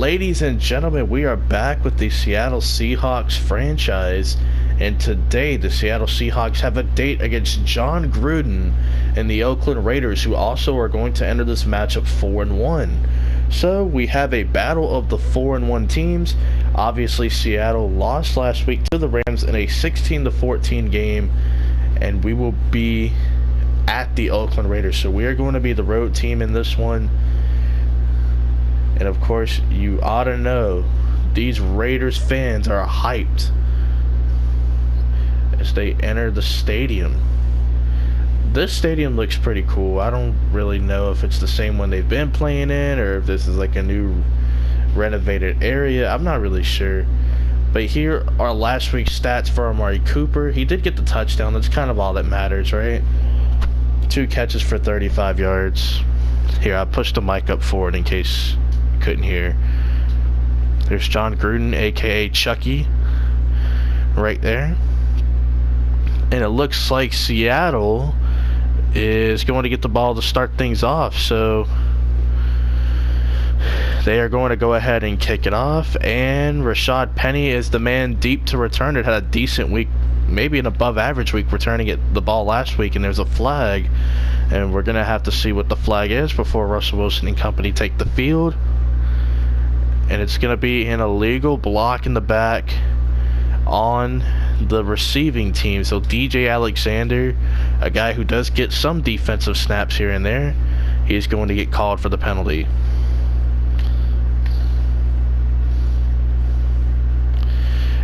Ladies and gentlemen, we are back with the Seattle Seahawks franchise, and today the Seattle Seahawks have a date against John Gruden and the Oakland Raiders, who also are going to enter this matchup 4-1. So we have a battle of the 4-1 teams. Obviously, Seattle lost last week to the Rams in a 16-14 game, and we will be at the Oakland Raiders. So we are going to be the road team in this one. And of course, you ought to know these Raiders fans are hyped as they enter the stadium. This stadium looks pretty cool. I don't really know if it's the same one they've been playing in or if this is like a new renovated area. I'm not really sure. But here are last week's stats for Amari Cooper. He did get the touchdown. That's kind of all that matters, right? 2 catches for 35 yards. Here, I pushed the mic up forward in case you couldn't hear. There's John Gruden, aka Chucky, right there. And it looks like Seattle is going to get the ball to start things off. So they are going to go ahead and kick it off. And Rashad Penny is the man deep to return it. Had a decent week, maybe an above average week returning the ball last week, and there's a flag, and we're gonna have to see what the flag is before Russell Wilson and company take the field. And it's gonna be an illegal block in the back on the receiving team. So DJ Alexander, a guy who does get some defensive snaps here and there, he's going to get called for the penalty.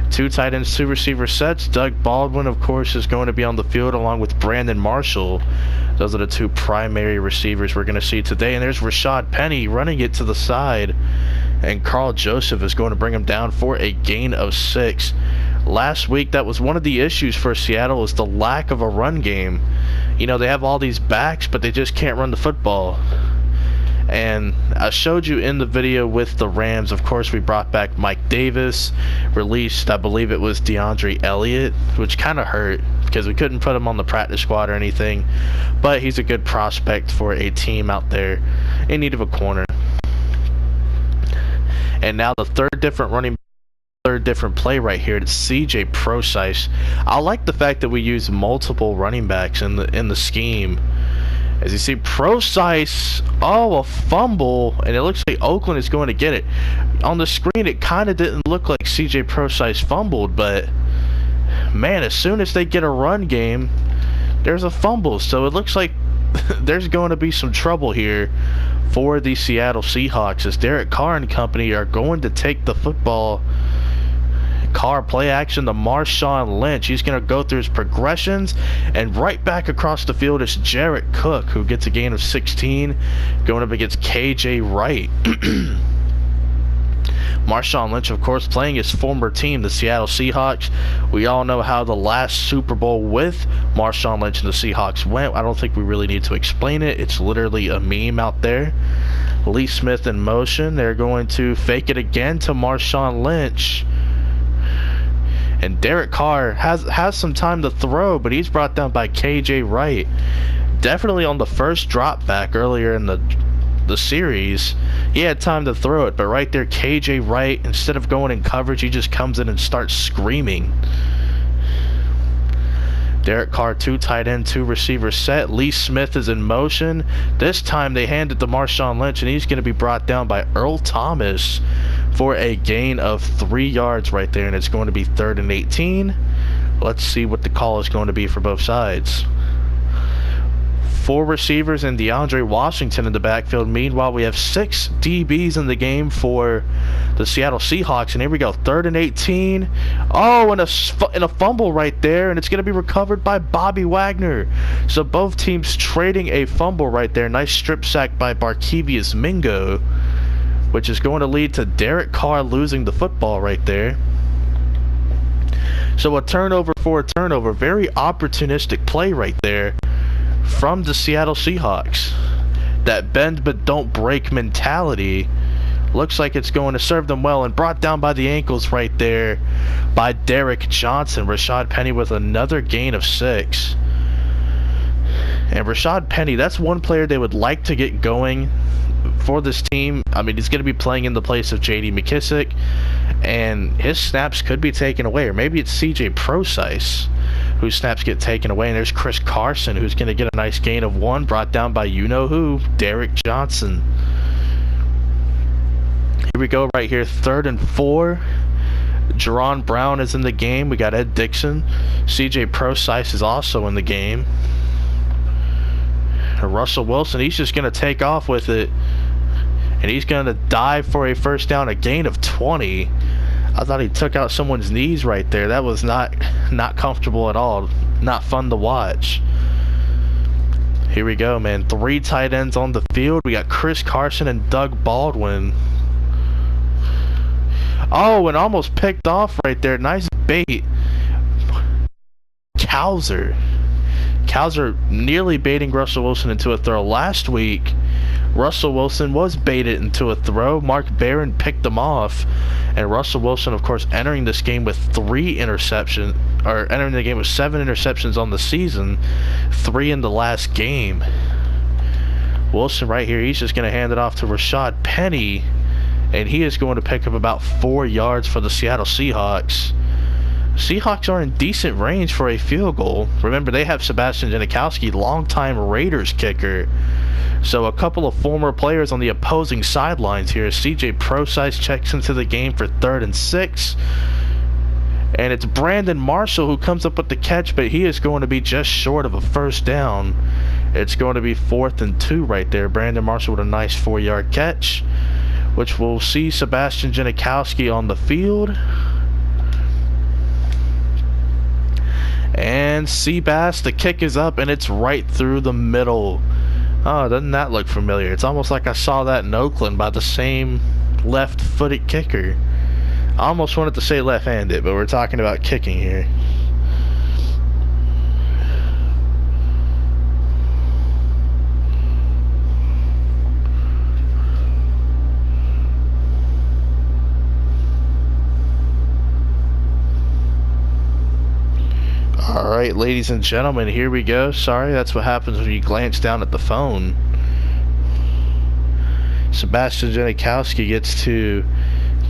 Two tight ends, 2 receiver sets. Doug Baldwin, of course, is going to be on the field along with Brandon Marshall. Those are the 2 primary receivers we're going to see today. And there's Rashad Penny running it to the side, and Carl Joseph is going to bring him down for a gain of 6. Last week, that was one of the issues for Seattle, is the lack of a run game. You know, they have all these backs, but they just can't run the football. And I showed you in the video with the Rams, of course, we brought back Mike Davis, released, I believe it was DeAndre Elliott, which kind of hurt because we couldn't put him on the practice squad or anything. But he's a good prospect for a team out there in need of a corner. And now the third different play right here. It's CJ Procise. I like the fact that we use multiple running backs in the scheme. As you see, Procise, a fumble, and it looks like Oakland is going to get it. On the screen, it kind of didn't look like CJ Procise fumbled, but man, as soon as they get a run game, there's a fumble. So it looks like there's going to be some trouble here for the Seattle Seahawks, as Derek Carr and company are going to take the football. Carr play action to Marshawn Lynch. He's going to go through his progressions, and right back across the field is Jarrett Cook, who gets a gain of 16, going up against KJ Wright. Marshawn Lynch, of course, playing his former team, the Seattle Seahawks. We all know how the last Super Bowl with Marshawn Lynch and the Seahawks went. I don't think we really need to explain it. It's literally a meme out there. Lee Smith in motion. They're going to fake it again to Marshawn Lynch. And Derek Carr has some time to throw, but he's brought down by KJ Wright. Definitely on the first drop back earlier in the series, he had time to throw it, but right there, KJ Wright, instead of going in coverage, he just comes in and starts screaming. Derek Carr, 2 tight end, 2 receiver set. Lee Smith is in motion. This time they hand it to Marshawn Lynch, and he's going to be brought down by Earl Thomas for a gain of 3 yards right there, and it's going to be 3rd and 18. Let's see what the call is going to be for both sides. 4 receivers and DeAndre Washington in the backfield. Meanwhile, we have 6 DBs in the game for the Seattle Seahawks. And here we go, 3rd and 18. Oh, and a fumble right there, and it's going to be recovered by Bobby Wagner. So both teams trading a fumble right there. Nice strip sack by Barkevious Mingo, which is going to lead to Derek Carr losing the football right there. So a turnover for a turnover. Very opportunistic play right there from the Seattle Seahawks. That bend but don't break mentality looks like it's going to serve them well, and brought down by the ankles right there by Derek Johnson. Rashad Penny with another gain of 6. And Rashad Penny, that's one player they would like to get going for this team. I mean, he's going to be playing in the place of J.D. McKissick, and his snaps could be taken away. Or maybe it's C.J. Procise whose snaps get taken away, and there's Chris Carson, who's going to get a nice gain of 1, brought down by you-know-who, Derek Johnson. Here we go right here, 3rd and 4. Jerron Brown is in the game. We got Ed Dixon. C.J. Procise is also in the game. And Russell Wilson, he's just going to take off with it, and he's going to dive for a first down, a gain of 20. I thought he took out someone's knees right there. That was not comfortable at all. Not fun to watch. Here we go, man. 3 tight ends on the field. We got Chris Carson and Doug Baldwin. Oh, and almost picked off right there. Nice bait. Cowser nearly baiting Russell Wilson into a throw. Last week, Russell Wilson was baited into a throw. Mark Barron picked him off, and Russell Wilson, of course, entering this game with 3 interceptions, or entering the game with 7 interceptions on the season, 3 in the last game. Wilson right here, he's just going to hand it off to Rashad Penny, and he is going to pick up about 4 yards for the Seattle Seahawks. Seahawks are in decent range for a field goal. Remember, they have Sebastian Janikowski, longtime Raiders kicker. So a couple of former players on the opposing sidelines here. C.J. Procise checks into the game for 3rd and 6. And it's Brandon Marshall who comes up with the catch, but he is going to be just short of a first down. It's going to be 4th and 2 right there. Brandon Marshall with a nice 4-yard catch, which will see Sebastian Janikowski on the field. And Seabass, the kick is up, and it's right through the middle. Oh, doesn't that look familiar? It's almost like I saw that in Oakland by the same left-footed kicker. I almost wanted to say left-handed, but we're talking about kicking here. Alright, ladies and gentlemen, here we go. Sorry, that's what happens when you glance down at the phone. Sebastian Janikowski gets to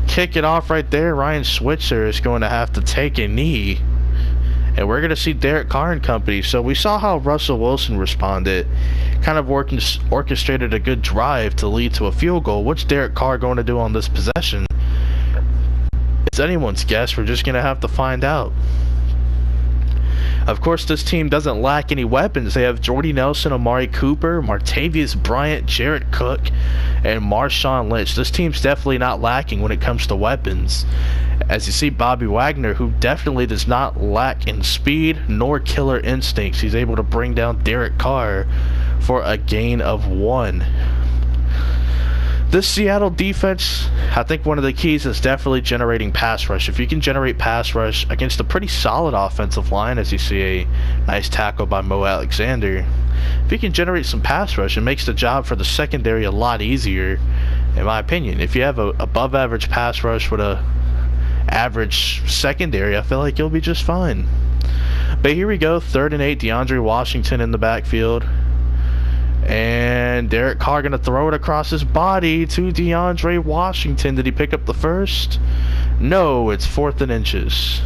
kick it off right there. Ryan Switzer is going to have to take a knee. And we're going to see Derek Carr and company. So we saw how Russell Wilson responded. Kind of orchestrated a good drive to lead to a field goal. What's Derek Carr going to do on this possession? It's anyone's guess. We're just going to have to find out. Of course, this team doesn't lack any weapons. They have Jordy Nelson, Amari Cooper, Martavius Bryant, Jared Cook, and Marshawn Lynch. This team's definitely not lacking when it comes to weapons. As you see, Bobby Wagner, who definitely does not lack in speed nor killer instincts. He's able to bring down Derek Carr for a gain of 1. This Seattle defense, I think one of the keys is definitely generating pass rush. If you can generate pass rush against a pretty solid offensive line, as you see a nice tackle by Mo Alexander, if you can generate some pass rush, it makes the job for the secondary a lot easier, in my opinion. If you have a above average pass rush with a average secondary, I feel like you'll be just fine. But here we go, 3rd and 8, DeAndre Washington in the backfield. And Derek Carr going to throw it across his body to DeAndre Washington. Did he pick up the first? No, it's 4th and inches.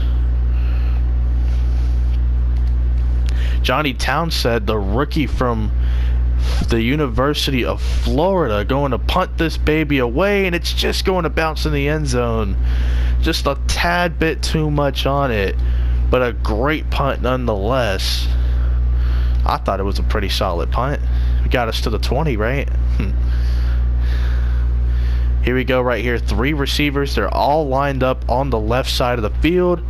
Johnny Townsend, the rookie from the University of Florida, going to punt this baby away, and it's just going to bounce in the end zone. Just a tad bit too much on it, but a great punt nonetheless. I thought it was a pretty solid punt. Got us to the 20, right? Here we go right here. 3 receivers. They're all lined up on the left side of the field.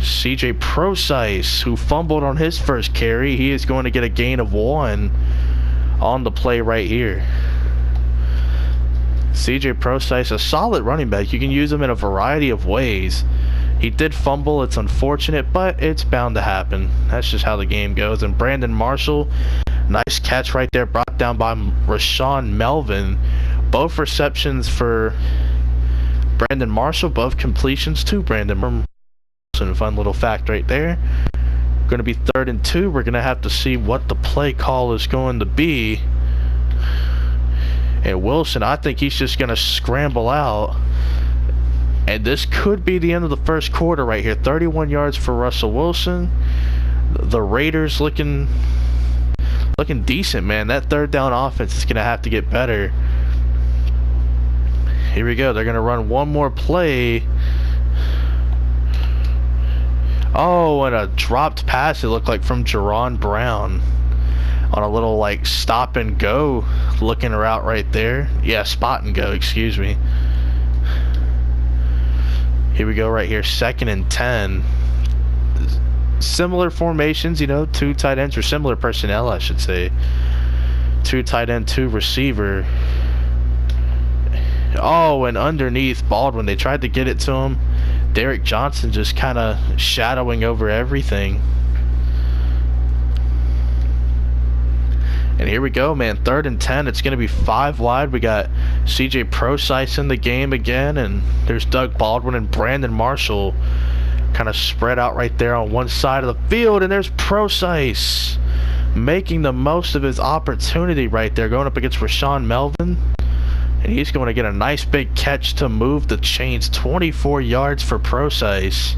C.J. Procise, who fumbled on his first carry, he is going to get a gain of 1 on the play right here. C.J. Procise, a solid running back. You can use him in a variety of ways. He did fumble. It's unfortunate, but it's bound to happen. That's just how the game goes. And Brandon Marshall, nice catch right there, brought down by Rashawn Melvin. Both receptions for Brandon Marshall, both completions to Brandon Marshall. Fun little fact right there. Going to be 3rd and 2. We're going to have to see what the play call is going to be. And Wilson, I think he's just going to scramble out. And this could be the end of the first quarter right here. 31 yards for Russell Wilson. The Raiders looking decent, man. That third down offense is going to have to get better. Here we go. They're going to run one more play. Oh, and a dropped pass, it looked like, from Jerron Brown on a little, like, stop and go looking route right there. Yeah, spot and go, excuse me. Here we go right here, 2nd and 10. Similar formations, you know, 2 tight ends, or similar personnel, I should say. 2 tight end, 2 receiver. Oh, and underneath Baldwin, they tried to get it to him. Derek Johnson just kind of shadowing over everything. And here we go, man. 3rd and 10. It's going to be 5 wide. We got CJ Prosise in the game again, and there's Doug Baldwin and Brandon Marshall kind of spread out right there on one side of the field. And there's Prosise making the most of his opportunity right there, going up against Rashawn Melvin. And he's going to get a nice big catch to move the chains. 24 yards for Prosise.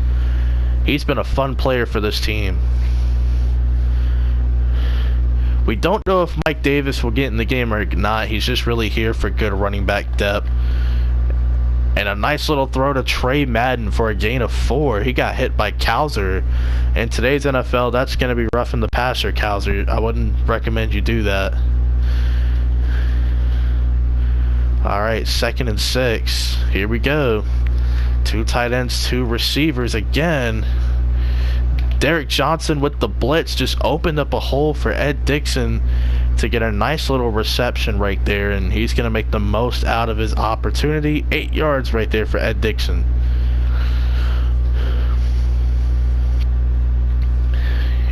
He's been a fun player for this team. We don't know if Mike Davis will get in the game or not. He's just really here for good running back depth. And a nice little throw to Trey Madden for a gain of 4. He got hit by Cowser. In today's NFL, that's going to be roughing the passer, Cowser. I wouldn't recommend you do that. Alright, 2nd and 6. Here we go. 2 tight ends, 2 receivers again. Derek Johnson with the blitz just opened up a hole for Ed Dixon to get a nice little reception right there, and he's going to make the most out of his opportunity. 8 yards right there for Ed Dixon.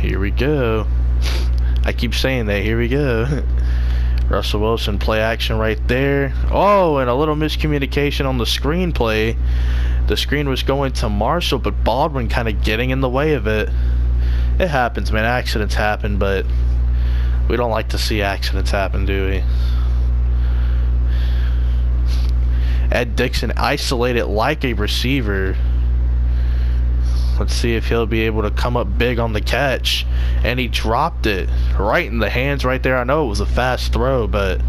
Here we go. I keep saying that. Here we go. Russell Wilson play action right there. Oh, and a little miscommunication on the screen play. The screen was going to Marshall, but Baldwin kind of getting in the way of it. It happens, man. Accidents happen, but we don't like to see accidents happen, do we? Ed Dixon isolated like a receiver. Let's see if he'll be able to come up big on the catch. And he dropped it right in the hands right there. I know it was a fast throw, but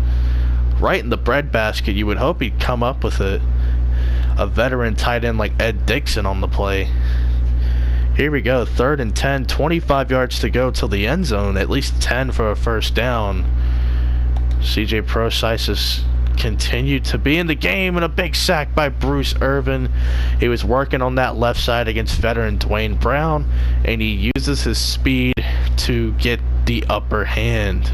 right in the breadbasket. You would hope he'd come up with it. A veteran tight end like Ed Dixon on the play. Here we go. 3rd and 10. 25 yards to go till the end zone. At least 10 for a first down. CJ Prosise has continued to be in the game, and a big sack by Bruce Irvin. He was working on that left side against veteran Dwayne Brown, and he uses his speed to get the upper hand.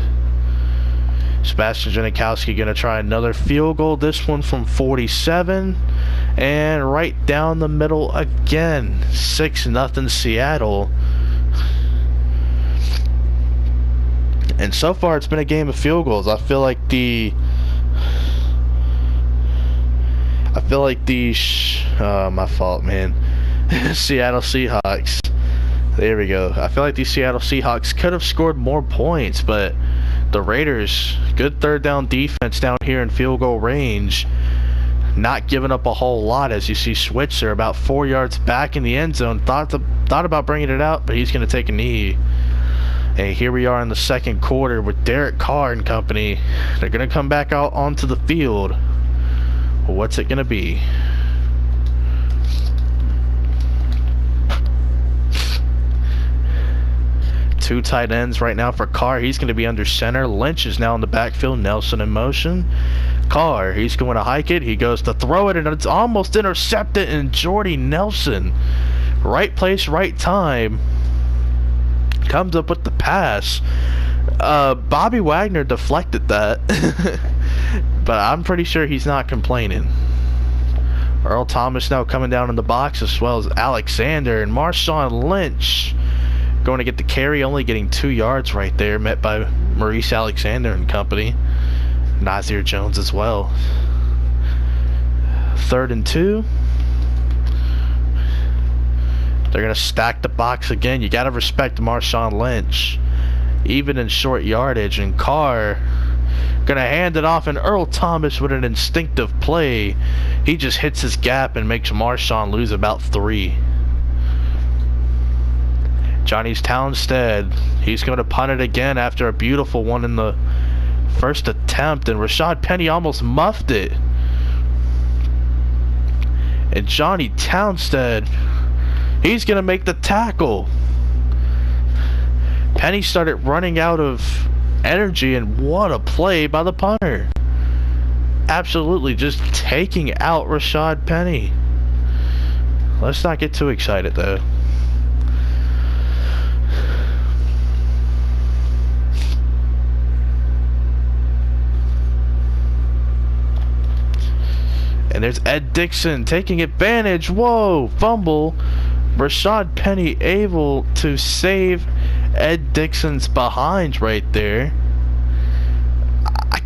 Sebastian Janikowski going to try another field goal, this one from 47, and right down the middle again. 6-0 Seattle. And so far it's been a game of field goals. I feel like the my fault, man. Seattle Seahawks. There we go. I feel like the Seattle Seahawks could have scored more points, but the Raiders, good third down defense down here in field goal range, not giving up a whole lot. As you see, Switzer about 4 yards back in the end zone, thought about bringing it out, but he's going to take a knee. And here we are in the second quarter with Derek Carr and company. They're going to come back out onto the field. What's it going to be? Two tight ends right now for Carr. He's going to be under center. Lynch is now in the backfield. Nelson in motion. Carr, he's going to hike it. He goes to throw it, and it's almost intercepted. And Jordy Nelson, right place, right time, comes up with the pass. Bobby Wagner deflected that. But I'm pretty sure he's not complaining. Earl Thomas now coming down in the box, as well as Alexander. And Marshawn Lynch going to get the carry, only getting 2 yards right there, met by Maurice Alexander and company. Nazir Jones as well. 3rd and 2. They're going to stack the box again. You got to respect Marshawn Lynch, even in short yardage. And Carr, Gonna hand it off, and Earl Thomas with an instinctive play. He just hits his gap and makes Marshawn lose about 3. Johnny Townsend, he's going to punt it again after a beautiful one in the first attempt, and Rashad Penny almost muffed it. And Johnny Townsend, he's going to make the tackle. Penny started running out of energy, and what a play by the punter. Absolutely just taking out Rashad Penny. Let's not get too excited though. And there's Ed Dixon taking advantage. Whoa, fumble. Rashad Penny able to save Ed Dixon's behind right there. I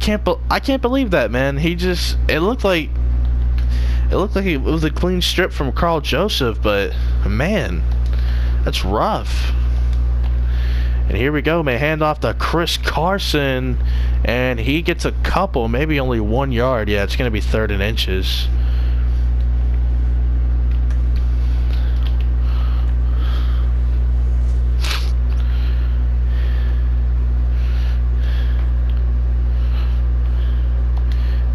can't believe that, man. He just, it looked like it was a clean strip from Carl Joseph, but man, that's rough. And here we go, man. Hand off to Chris Carson, and he gets a couple, maybe only 1 yard. Yeah, it's going to be 3rd and inches.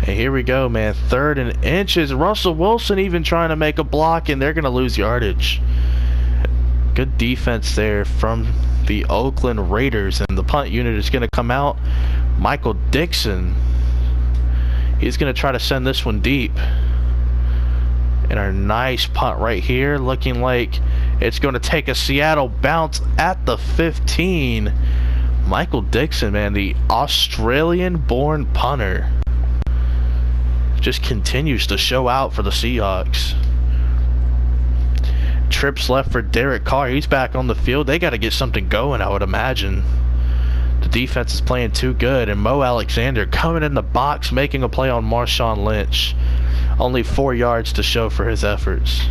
And here we go, man. 3rd and inches. Russell Wilson even trying to make a block, and they're going to lose yardage. Good defense there from the Oakland Raiders, and the punt unit is going to come out. Michael Dixon, he's going to try to send this one deep. And our nice punt right here, looking like it's going to take a Seattle bounce at the 15. Michael Dixon, man, the Australian-born punter, just continues to show out for the Seahawks. Trips left for Derek Carr. He's back on the field. They got to get something going, I would imagine. The defense is playing too good, and Mo Alexander coming in the box, making a play on Marshawn Lynch. Only 4 yards to show for his efforts.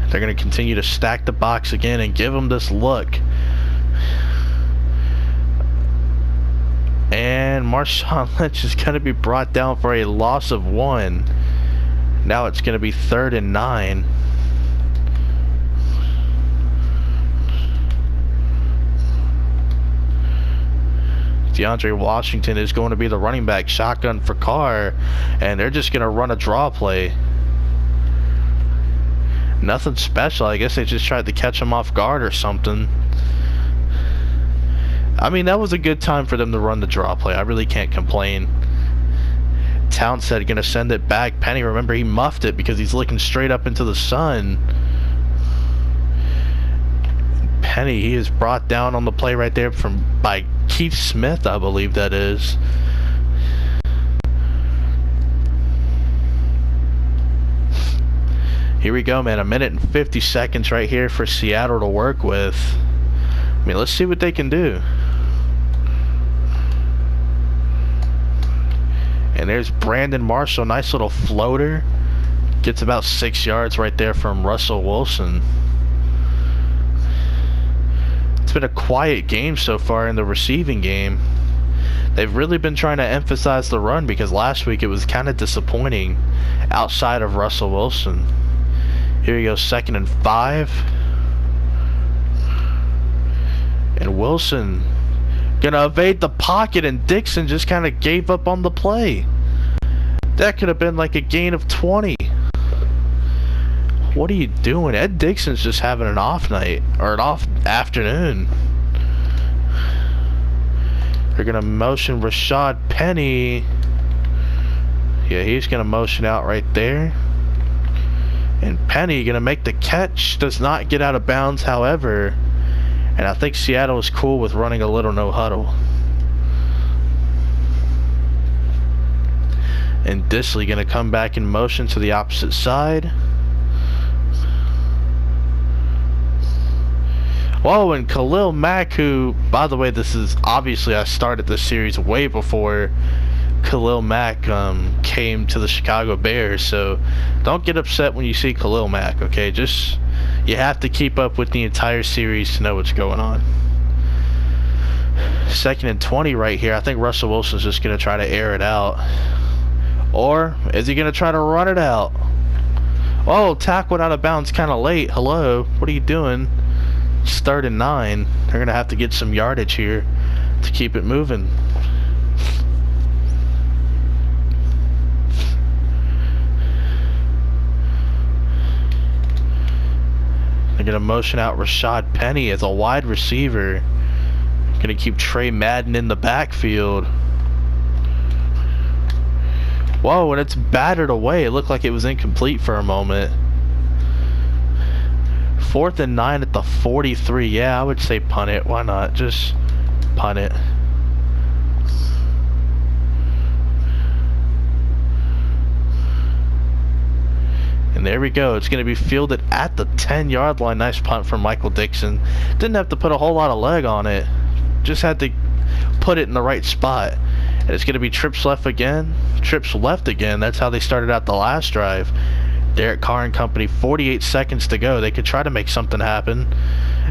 They're going to continue to stack the box again and give him this look. And Marshawn Lynch is going to be brought down for a loss of 1. Now it's going to be 3rd and 9. DeAndre Washington is going to be the running back, shotgun for Carr, and they're just going to run a draw play. Nothing special. I guess they just tried to catch him off guard or something. I mean, that was a good time for them to run the draw play. I really can't complain. Townsend going to send it back. Penny, remember, he muffed it because he's looking straight up into the sun. Penny, he is brought down on the play right there by Keith Smith, I believe that is. Here we go, man. 1 minute and 50 seconds right here for Seattle to work with. I mean, let's see what they can do. And there's Brandon Marshall. Nice little floater. Gets about 6 yards right there from Russell Wilson. It's been a quiet game so far in the receiving game. They've really been trying to emphasize the run because last week it was kind of disappointing outside of Russell Wilson. Here we go, 2nd and 5. And Wilson gonna evade the pocket, and Dixon just kind of gave up on the play. That could have been like a gain of 20. What are you doing? Ed Dixon's just having an off night, or an off afternoon. They're gonna motion Rashad Penny. Yeah, he's gonna motion out right there. And Penny gonna make the catch. Does not get out of bounds, however. And I think Seattle is cool with running a little no huddle. And Disley gonna come back in motion to the opposite side. Whoa, and Khalil Mack, who, by the way, this is obviously, I started this series way before Khalil Mack came to the Chicago Bears, so don't get upset when you see Khalil Mack, okay? Just You have to keep up with the entire series to know what's going on. 2nd and 20 right here. I think Russell Wilson's just going to try to air it out. Or is he going to try to run it out? Oh, tackled out of bounds kind of late. Hello, what are you doing? It's 3rd and 9. They're going to have to get some yardage here to keep it moving. They're going to motion out Rashad Penny as a wide receiver. Going to keep Trey Madden in the backfield. Whoa, and it's battered away. It looked like it was incomplete for a moment. 4th and 9 at the 43. Yeah, I would say punt it. Why not? Just punt it. And there we go. It's going to be fielded at the 10-yard line. Nice punt from Michael Dixon. Didn't have to put a whole lot of leg on it. Just had to put it in the right spot. And it's going to be trips left again. Trips left again. That's how they started out the last drive. Derek Carr and company, 48 seconds to go. They could try to make something happen.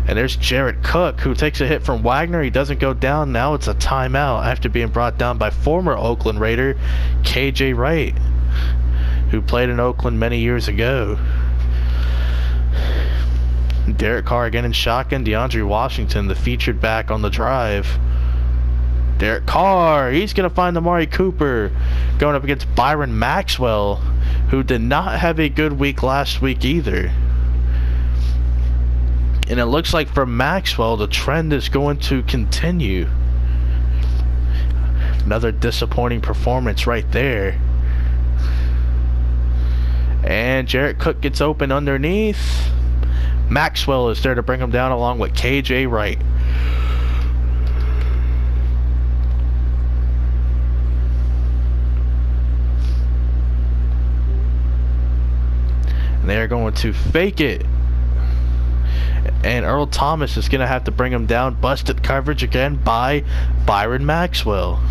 And there's Jared Cook, who takes a hit from Wagner. He doesn't go down. Now it's a timeout after being brought down by former Oakland Raider KJ Wright, who played in Oakland many years ago. Derek Carr again in shotgun. DeAndre Washington, the featured back on the drive. Derek Carr, he's going to find Amari Cooper going up against Byron Maxwell, who did not have a good week last week either. And it looks like for Maxwell, the trend is going to continue. Another disappointing performance right there. And Jared Cook gets open underneath. Maxwell is there to bring him down along with KJ Wright. And they're going to fake it. And Earl Thomas is going to have to bring him down. Busted coverage again by Byron Maxwell.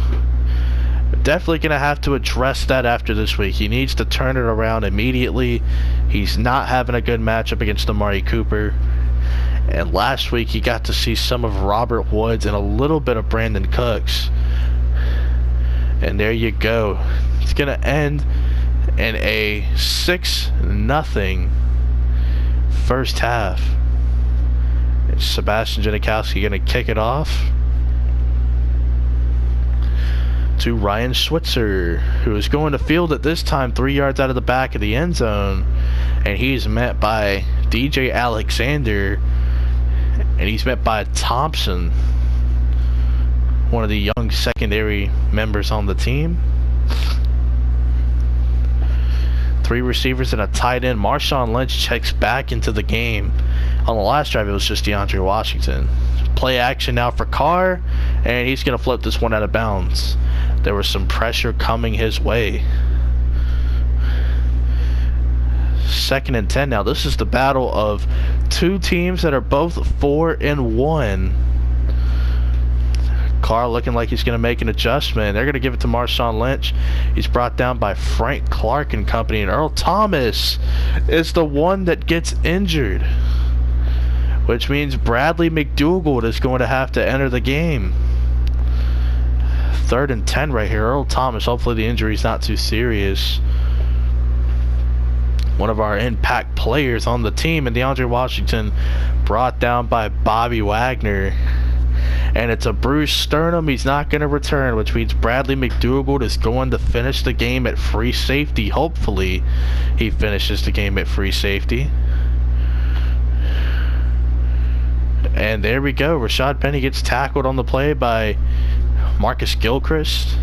Definitely going to have to address that after this week. He needs to turn it around immediately. He's not having a good matchup against Amari Cooper. And last week he got to see some of Robert Woods and a little bit of Brandon Cooks. And there you go. It's going to end in a 6-0 first half. And Sebastian Janikowski going to kick it off to Ryan Switzer, who is going to field it this time 3 yards out of the back of the end zone. And he's met by DJ Alexander. And he's met by Thompson, one of the young secondary members on the team. 3 receivers and a tight end. Marshawn Lynch checks back into the game. On the last drive, it was just DeAndre Washington. Play action now for Carr, and he's going to float this one out of bounds. There was some pressure coming his way. 2nd and 10 now. This is the battle of 2 teams that are both 4-1. Carr looking like he's going to make an adjustment. They're going to give it to Marshawn Lynch. He's brought down by Frank Clark and company. And Earl Thomas is the one that gets injured, which means Bradley McDougald is going to have to enter the game. 3rd and 10 right here. Earl Thomas, hopefully the injury is not too serious. One of our impact players on the team. And DeAndre Washington brought down by Bobby Wagner. And it's a bruised sternum. He's not going to return, which means Bradley McDougald is going to finish the game at free safety. Hopefully he finishes the game at free safety. And there we go. Rashad Penny gets tackled on the play by Marcus Gilchrist.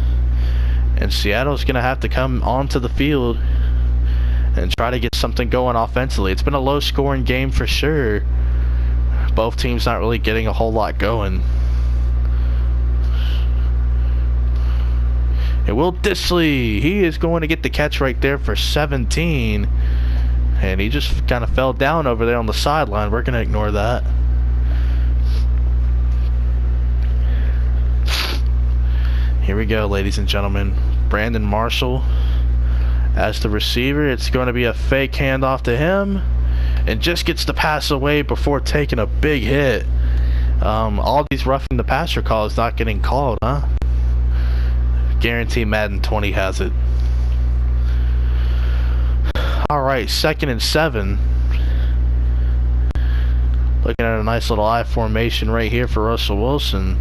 And Seattle's going to have to come onto the field and try to get something going offensively. It's been a low-scoring game for sure. Both teams not really getting a whole lot going. And Will Dissly, he is going to get the catch right there for 17. And he just kind of fell down over there on the sideline. We're going to ignore that. Here we go, ladies and gentlemen. Brandon Marshall as the receiver. It's going to be a fake handoff to him. and just gets the pass away before taking a big hit. All these roughing the passer calls not getting called, huh? Guarantee Madden 20 has it. Alright, 2nd and 7. Looking at a nice little I formation right here for Russell Wilson.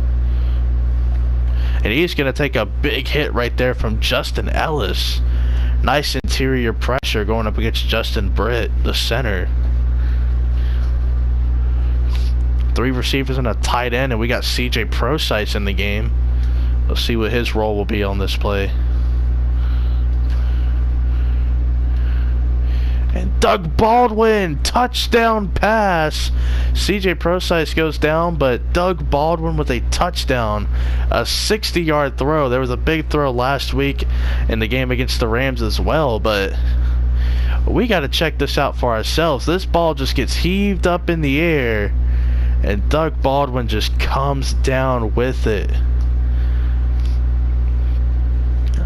And he's going to take a big hit right there from Justin Ellis. Nice interior pressure going up against Justin Britt, the center. 3 receivers and a tight end, and we got CJ Procise in the game. Let's see what his role will be on this play. And Doug Baldwin, touchdown pass. CJ Procise goes down, but Doug Baldwin with a touchdown. A 60-yard throw. There was a big throw last week in the game against the Rams as well, but we got to check this out for ourselves. This ball just gets heaved up in the air, and Doug Baldwin just comes down with it.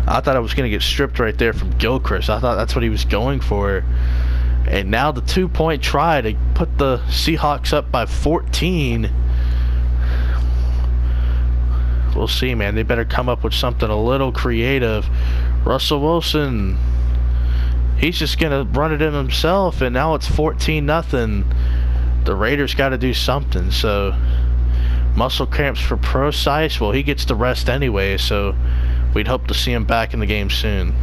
I thought I was going to get stripped right there from Gilchrist. I thought that's what he was going for. And now the 2-point try to put the Seahawks up by 14. We'll see, man. They better come up with something a little creative. Russell Wilson, he's just going to run it in himself, and now it's 14-0. The Raiders got to do something. So muscle cramps for Procise. Well, he gets the rest anyway, so we'd hope to see him back in the game soon.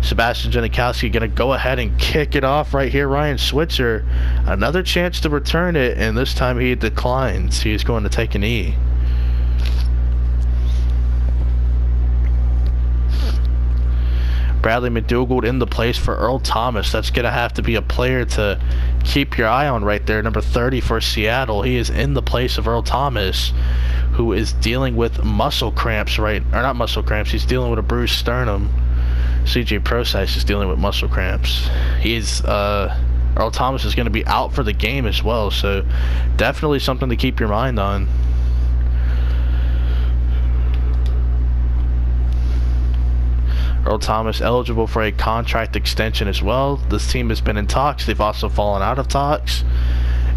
Sebastian Janikowski going to go ahead and kick it off right here. Ryan Switzer, another chance to return it, and this time he declines. He's going to take a knee. Bradley McDougald in the place for Earl Thomas. That's going to have to be a player to keep your eye on right there. Number 30 for Seattle. He is in the place of Earl Thomas, who is dealing with muscle cramps, right? Or not muscle cramps. He's dealing with a bruised sternum. CJ Procise is dealing with muscle cramps. Earl Thomas is going to be out for the game as well, so definitely something to keep your mind on. Earl Thomas eligible for a contract extension as well. This team has been in talks. They've also fallen out of talks.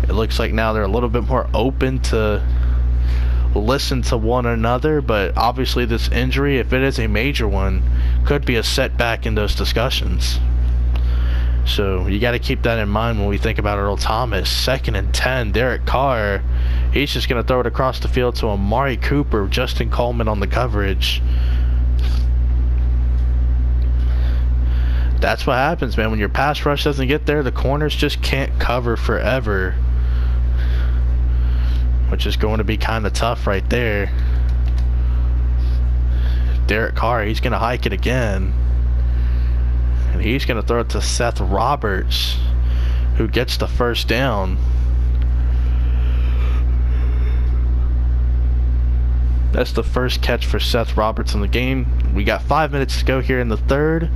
It looks like now they're a little bit more open to listen to one another, but obviously this injury, if it is a major one, could be a setback in those discussions. So you got to keep that in mind when we think about Earl Thomas. 2nd and 10, Derek Carr, he's just going to throw it across the field to Amari Cooper. Justin Coleman on the coverage. That's what happens, man. When your pass rush doesn't get there, the corners just can't cover forever, which is going to be kind of tough right there. Derek Carr, he's going to hike it again. And he's going to throw it to Seth Roberts, who gets the first down. That's the first catch for Seth Roberts in the game. We got 5 minutes to go here in the third.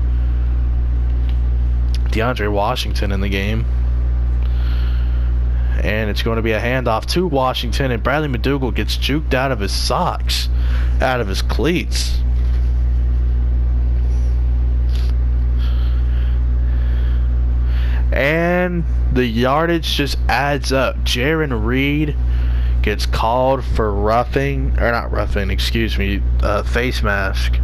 DeAndre Washington in the game. And it's going to be a handoff to Washington, and Bradley McDougald gets juked out of his socks, out of his cleats. And the yardage just adds up. Jaron Reed gets called for face mask.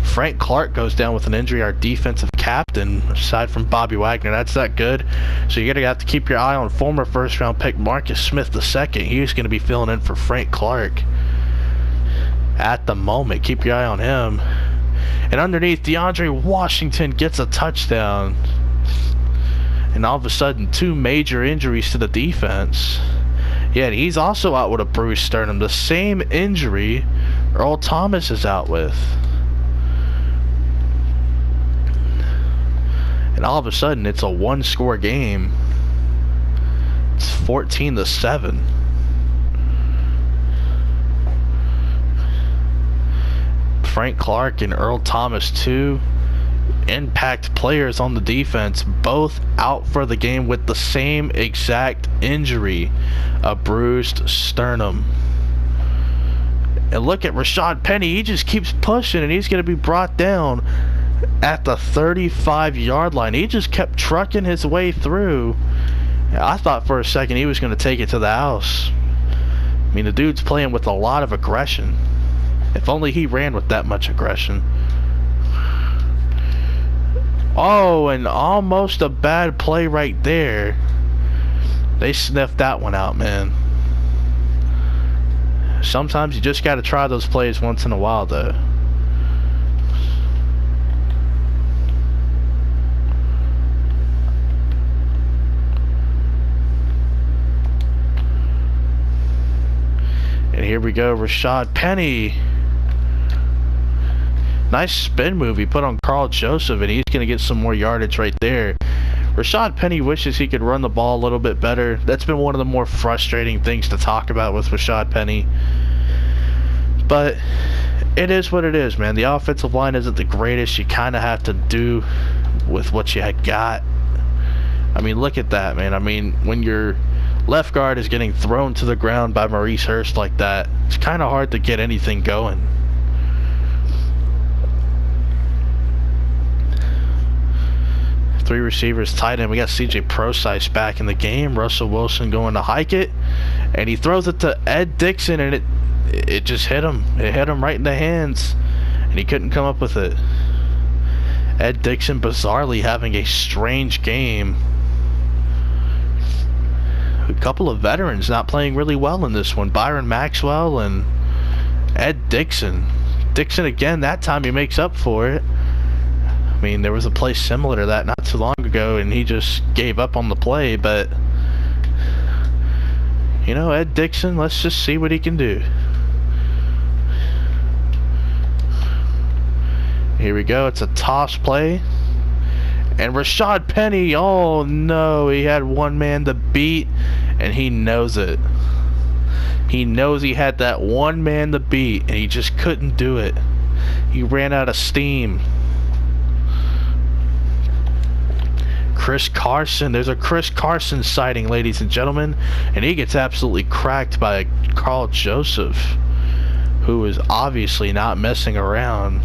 Frank Clark goes down with an injury, our defensive captain, aside from Bobby Wagner. That's not good. So you're going to have to keep your eye on former first-round pick Marcus Smith II. He's going to be filling in for Frank Clark at the moment. Keep your eye on him. And underneath, DeAndre Washington gets a touchdown. And all of a sudden, 2 major injuries to the defense. Yeah, and he's also out with a bruised sternum. The same injury Earl Thomas is out with. And all of a sudden, it's a 1-score game. It's 14-7. Frank Clark and Earl Thomas, 2 impact players on the defense, both out for the game with the same exact injury, a bruised sternum. And look at Rashad Penny. He just keeps pushing, and he's going to be brought down at the 35-yard line. He just kept trucking his way through. I thought for a second he was going to take it to the house. I mean, the dude's playing with a lot of aggression. If only he ran with that much aggression. Oh, and almost a bad play right there. They sniffed that one out, man. Sometimes you just got to try those plays once in a while, though. And here we go, Rashad Penny. Nice spin move he put on Carl Joseph, and he's going to get some more yardage right there. Rashad Penny wishes he could run the ball a little bit better. That's been one of the more frustrating things to talk about with Rashad Penny. But it is what it is, man. The offensive line isn't the greatest. You kind of have to do with what you had got. I mean, look at that, man. I mean, when your left guard is getting thrown to the ground by Maurice Hurst like that, it's kind of hard to get anything going. Three receivers tight end. We got CJ Procise back in the game. Russell Wilson going to hike it, and he throws it to Ed Dixon, and it just hit him. It hit him right in the hands, and he couldn't come up with it. Ed Dixon bizarrely having a strange game. A couple of veterans not playing really well in this one. Byron Maxwell and Ed Dixon. Dixon again, that time he makes up for it. I mean, there was a play similar to that not too long ago, and he just gave up on the play, but you know, Ed Dixon, let's just see what he can do. Here we go. It's a toss play. And Rashad Penny, oh no, he had one man to beat, and he knows it. He knows he had that one man to beat, and he just couldn't do it. He ran out of steam. Chris Carson, there's a Chris Carson sighting, ladies and gentlemen, and he gets absolutely cracked by Carl Joseph, who is obviously not messing around.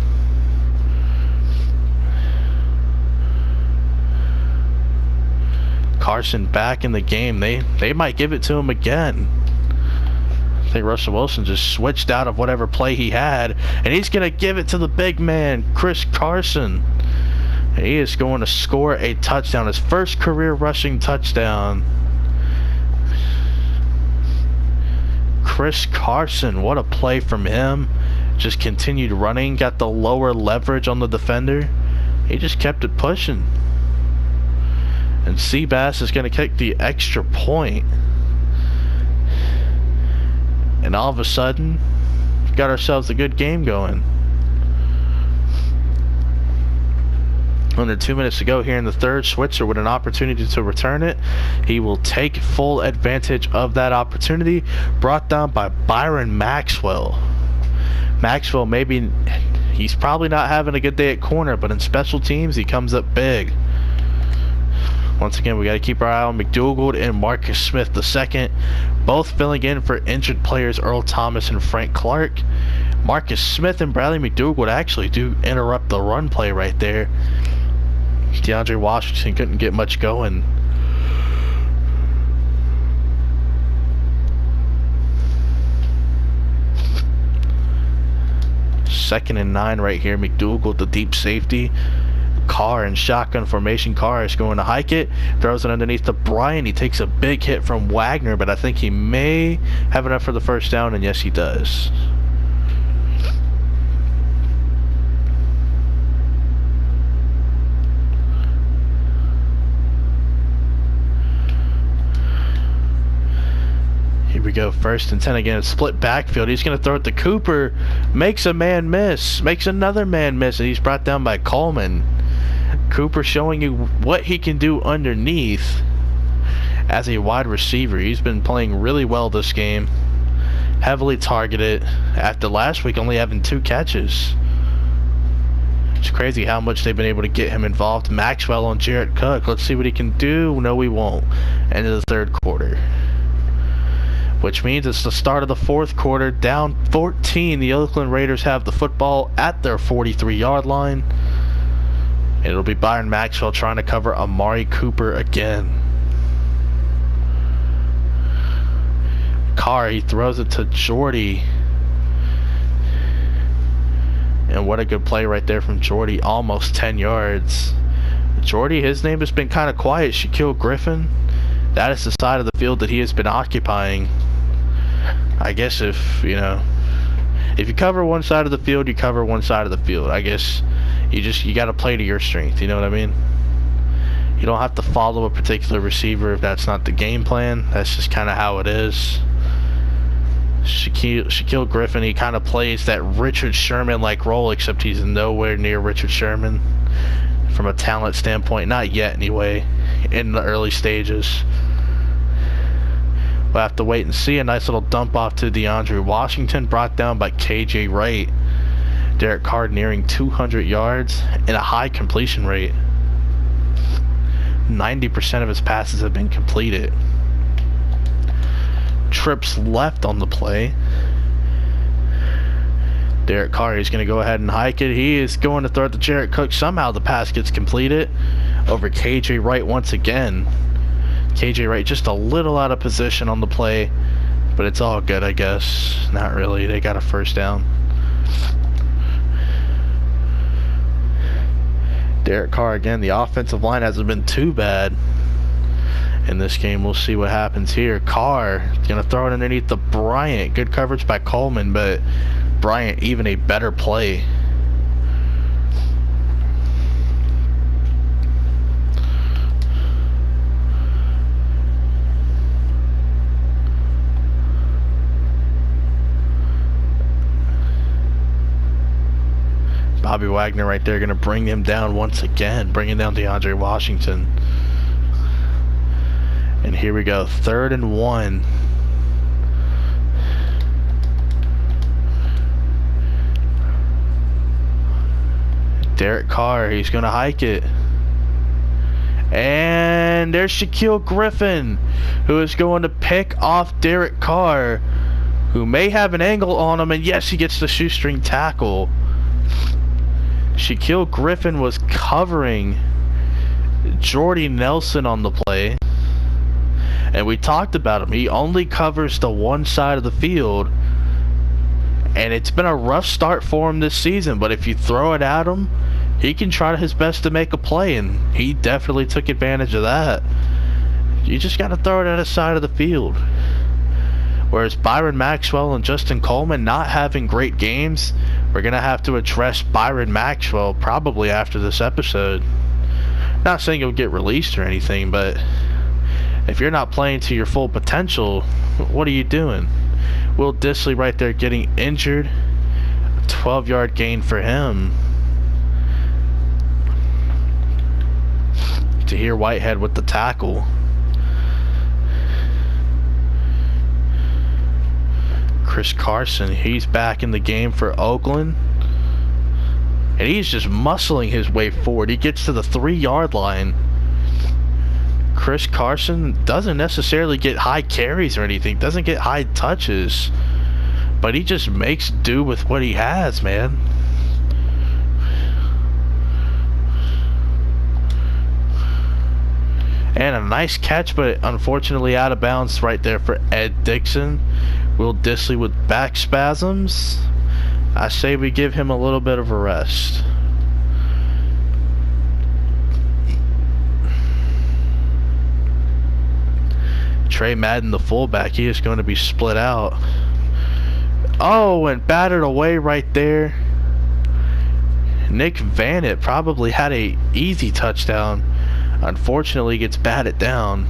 Carson back in the game. They might give it to him again. I think Russell Wilson just switched out of whatever play he had, and he's going to give it to the big man, Chris Carson. And he is going to score a touchdown, his first career rushing touchdown. Chris Carson, what a play from him. Just continued running, got the lower leverage on the defender. He just kept it pushing. And Seabass is going to kick the extra point. And all of a sudden, we've got ourselves a good game going. Under 2 minutes to go here in the third, Switzer with an opportunity to return it. He will take full advantage of that opportunity. Brought down by Byron Maxwell. Maxwell, maybe he's probably not having a good day at corner, but in special teams he comes up big. Once again, we got to keep our eye on McDougald and Marcus Smith II, both filling in for injured players Earl Thomas and Frank Clark. Marcus Smith and Bradley McDougald actually do interrupt the run play right there. DeAndre Washington couldn't get much going. Second and 9 right here. McDougald, the deep safety. Carr in shotgun formation. Carr is going to hike it. Throws it underneath to Bryant. He takes a big hit from Wagner, but I think he may have enough for the first down, and yes, he does. Here we go, 1st and 10 again. A split backfield. He's going to throw it to Cooper. Makes a man miss. Makes another man miss, and he's brought down by Coleman. Cooper showing you what he can do underneath as a wide receiver. He's been playing really well this game. Heavily targeted after last week only having 2 catches. It's crazy how much they've been able to get him involved. Maxwell on Jarrett Cook. Let's see what he can do. No, we won't. End of the third quarter. Which means it's the start of the fourth quarter. Down 14. The Oakland Raiders have the football at their 43-yard line. And it'll be Byron Maxwell trying to cover Amari Cooper again. Carr, he throws it to Jordy. And what a good play right there from Jordy. Almost 10 yards. Jordy, his name has been kind of quiet. Shaquille Griffin, that is the side of the field that he has been occupying. I guess if you cover one side of the field, you cover one side of the field. I guess you got to play to your strength. You know what I mean? You don't have to follow a particular receiver if that's not the game plan. That's just kind of how it is. Shaquille Griffin, he kind of plays that Richard Sherman-like role, except he's nowhere near Richard Sherman from a talent standpoint. Not yet, anyway, in the early stages. We'll have to wait and see. A nice little dump off to DeAndre Washington, brought down by KJ Wright. Derek Carr nearing 200 yards and a high completion rate. 90% of his passes have been completed. Trips left on the play. Derek Carr is going to go ahead and hike it. He is going to throw it to Jared Cook. Somehow the pass gets completed over KJ Wright once again. KJ Wright just a little out of position on the play, but it's all good, I guess. Not really. They got a first down. Derek Carr again. The offensive line hasn't been too bad in this game. We'll see what happens here. Carr is going to throw it underneath the Bryant. Good coverage by Coleman, but Bryant even a better play. Bobby Wagner right there going to bring him down once again, bringing down DeAndre Washington. And here we go, 3rd and 1. Derek Carr, he's going to hike it. And there's Shaquille Griffin, who is going to pick off Derek Carr, who may have an angle on him, and yes, he gets the shoestring tackle. Shaquille Griffin was covering Jordy Nelson on the play, and we talked about him. He only covers the one side of the field, and it's been a rough start for him this season, but if you throw it at him, he can try his best to make a play, and he definitely took advantage of that. You just got to throw it at his side of the field. Whereas Byron Maxwell and Justin Coleman not having great games, we're going to have to address Byron Maxwell probably after this episode. Not saying he'll get released or anything, but if you're not playing to your full potential, what are you doing? Will Dissly right there getting injured. A 12-yard gain for him. Tahir Whitehead with the tackle. Chris Carson, he's back in the game for Oakland, and he's just muscling his way forward. He gets to the 3-yard line. Chris Carson doesn't necessarily get high carries or anything, doesn't get high touches, but he just makes do with what he has, man. And a nice catch, but unfortunately out of bounds right there for Ed Dixon. Will Dissly with back spasms. I say we give him a little bit of a rest. Trey Madden, the fullback, he is going to be split out. Oh, and batted away right there. Nick Vannett probably had a easy touchdown. Unfortunately, gets batted down.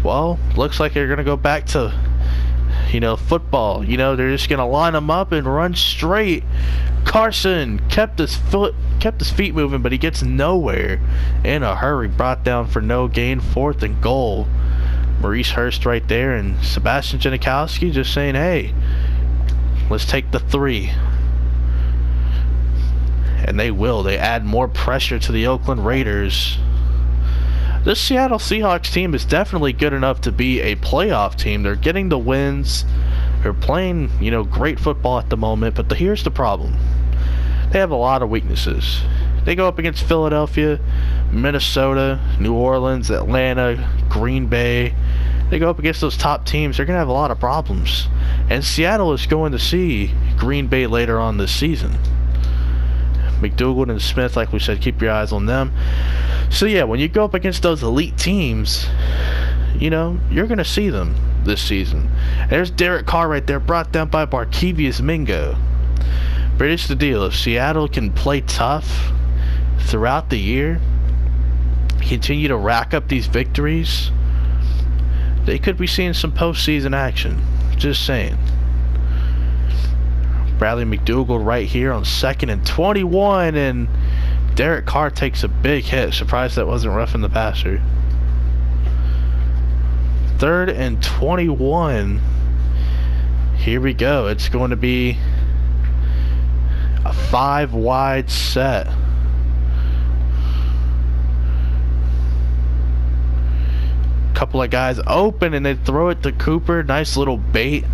Well, looks like they're going to go back to, football. They're just going to line them up and run straight. Carson kept his feet moving, but he gets nowhere. In a hurry, brought down for no gain, 4th and goal. Maurice Hurst right there, and Sebastian Janikowski just saying, hey, let's take the 3. And they will. They add more pressure to the Oakland Raiders. This Seattle Seahawks team is definitely good enough to be a playoff team. They're getting the wins. They're playing, you know, great football at the moment, but here's the problem. They have a lot of weaknesses. They go up against Philadelphia, Minnesota, New Orleans, Atlanta, Green Bay. They go up against those top teams, they're going to have a lot of problems. And Seattle is going to see Green Bay later on this season. McDougald and Smith, like we said, keep your eyes on them. So yeah, when you go up against those elite teams, you know, you're going to see them this season. There's Derek Carr right there, brought down by Barkevius Mingo. But here's the deal. If Seattle can play tough throughout the year, continue to rack up these victories, they could be seeing some postseason action. Just saying. Bradley McDougald right here on 2nd and 21, and Derek Carr takes a big hit. Surprised that wasn't roughing the passer. 3rd and 21. Here we go. It's going to be a 5-wide set. Couple of guys open, and they throw it to Cooper. Nice little bait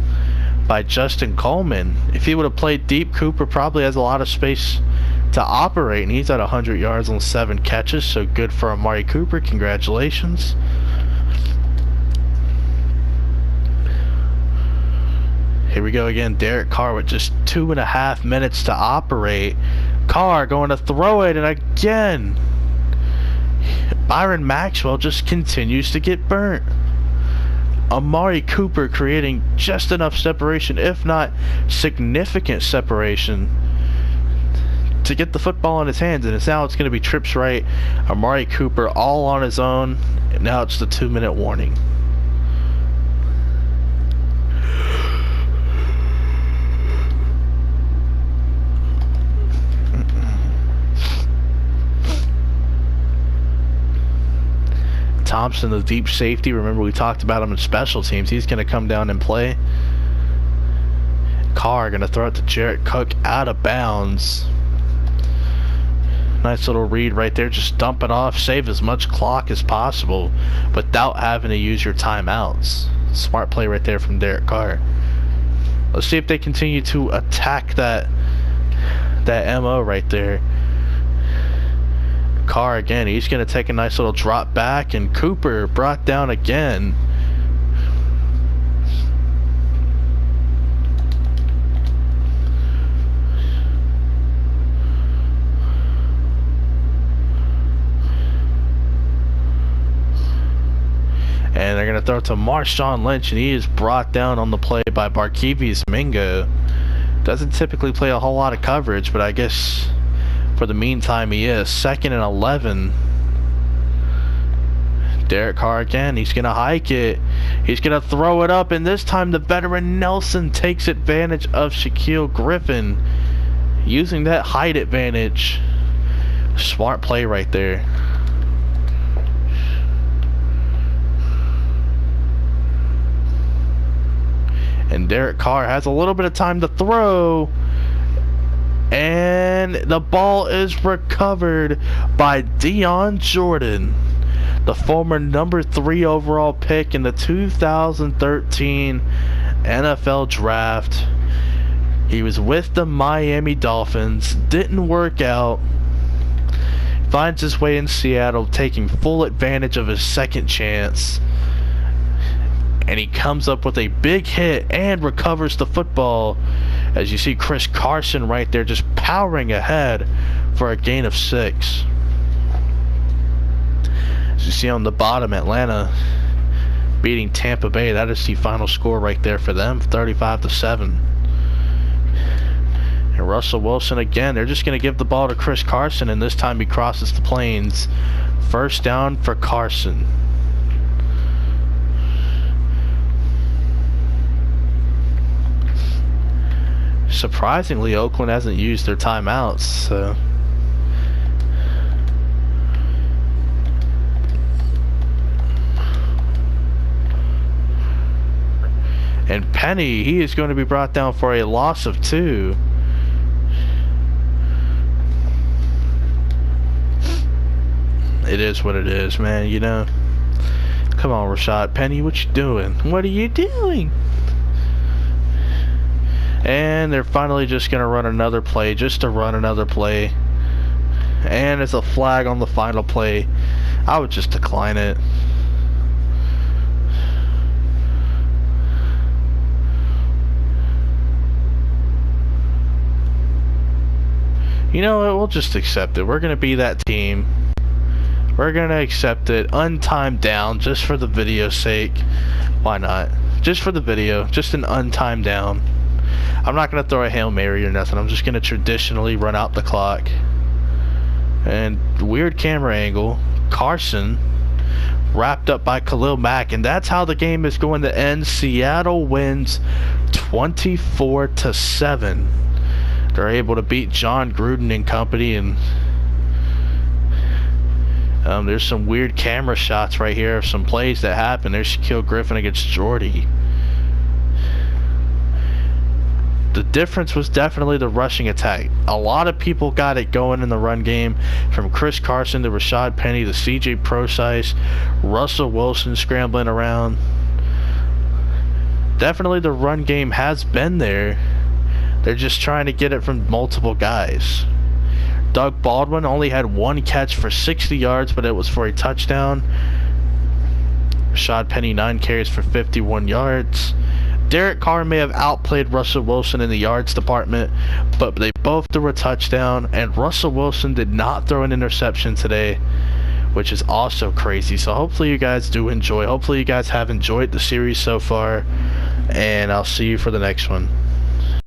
by Justin Coleman. If he would have played deep, Cooper probably has a lot of space to operate, and he's at 100 yards on 7 catches, so good for Amari Cooper. Congratulations. Here we go again. Derek Carr with just 2.5 minutes to operate. Carr going to throw it, and again Byron Maxwell just continues to get burnt. Amari Cooper creating just enough separation, if not significant separation, to get the football in his hands, and now it's going to be trips right. Amari Cooper all on his own, and now it's the 2-minute warning. Thompson, the deep safety, remember we talked about him in special teams. He's going to come down and play. Carr going to throw it to Jarrett Cook out of bounds. Nice little read right there. Just dump it off, save as much clock as possible without having to use your timeouts. Smart play right there from Derek Carr. Let's see if they continue to attack that MO right there. Carr again, he's going to take a nice little drop back, and Cooper brought down again. And they're going to throw it to Marshawn Lynch, and he is brought down on the play by Barkevius Mingo. Doesn't typically play a whole lot of coverage, but I guess for the meantime he is. 2nd and 11. Derek Carr again, he's going to hike it. He's going to throw it up, and this time the veteran Nelson takes advantage of Shaquille Griffin, using that height advantage. Smart play right there. And Derek Carr has a little bit of time to throw, and the ball is recovered by Dion Jordan, the former number 3 overall pick in the 2013 NFL Draft. He was with the Miami Dolphins, didn't work out, finds his way in Seattle, taking full advantage of his second chance, and he comes up with a big hit and recovers the football. As you see Chris Carson right there just powering ahead for a gain of 6. As you see on the bottom, Atlanta beating Tampa Bay. That is the final score right there for them, 35-7. And Russell Wilson again, they're just going to give the ball to Chris Carson, and this time he crosses the plains. First down for Carson. Surprisingly, Oakland hasn't used their timeouts, so and Penny, he is going to be brought down for a loss of 2. It is what it is, man, you know. Come on, Rashad Penny, what you doing? What are you doing? And they're finally just going to run another play just to run another play. And it's a flag on the final play. I would just decline it. You know what? We'll just accept it. We're going to be that team. We're going to accept it. Untimed down just for the video's sake. Why not? Just for the video. Just an untimed down. I'm not going to throw a Hail Mary or nothing. I'm just going to traditionally run out the clock. And weird camera angle. Carson wrapped up by Khalil Mack. And that's how the game is going to end. Seattle wins 24-7. They're able to beat John Gruden and company, and there's some weird camera shots right here of some plays that happen. There's Shaquille Griffin against Jordy. The difference was definitely the rushing attack. A lot of people got it going in the run game, from Chris Carson to Rashad Penny to CJ Procise, Russell Wilson scrambling around. Definitely the run game has been there. They're just trying to get it from multiple guys. Doug Baldwin only had one catch for 60 yards, but it was for a touchdown. Rashad Penny 9 carries for 51 yards. Derek Carr may have outplayed Russell Wilson in the yards department, but they both threw a touchdown, and Russell Wilson did not throw an interception today, which is also crazy. So hopefully you guys do enjoy. Hopefully you guys have enjoyed the series so far, and I'll see you for the next one.